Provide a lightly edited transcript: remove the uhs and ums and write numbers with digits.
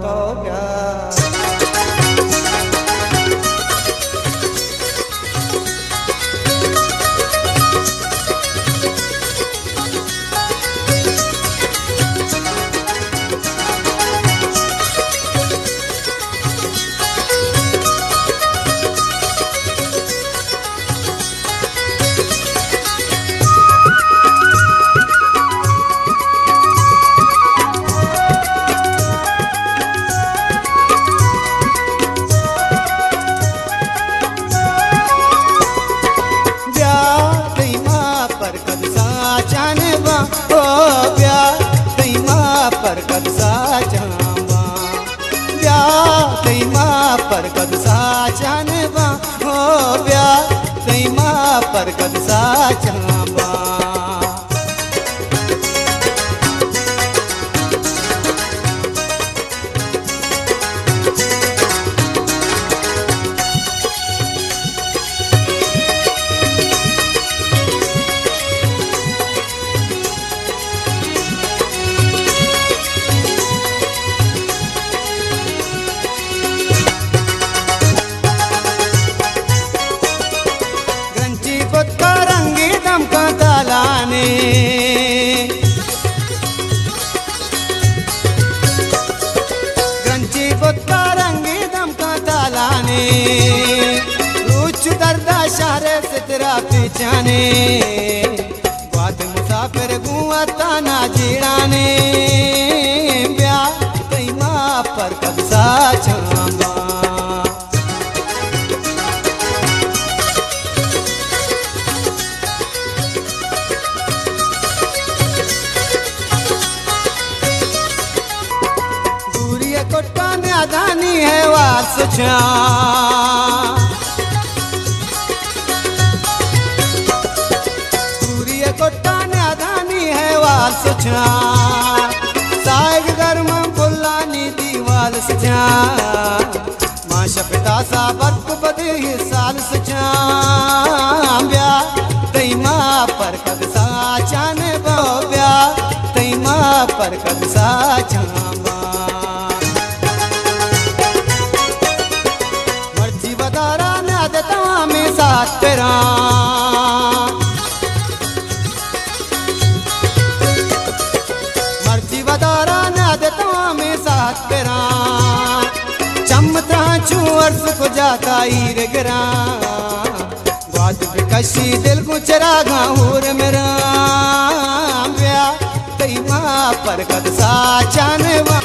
तो ब्याह पर कद साचांबा ब्याह कई माँ पर कद साचांबा हो ब्याह कई माँ पर कद साचांबा ग्रंची बुत्ता रंगी दम का तालाने रूच दर्दा शारे से तेरा पीछाने बात मुसाफिर गुआ ताना जीड़ाने ब्याह कई माँ पर कद साचांबा दानी है वास सूर्य कोटा ने दानी है वास साग गर्म बुल्लानी दीवाल सजा मां शपता सा बर्फ बदे साल सजा ब्याह तई मां पर कद साचाने ब्याह तई मां पर कद साचांबा साथ तेरा मर्जी बदारा न देता मैं साथ तेरा चमता छू अर्स को जाता ईर गिरा बात कशी दिल को चरागा हूर मेरा ब्याह कई माँ पर कद साचांबा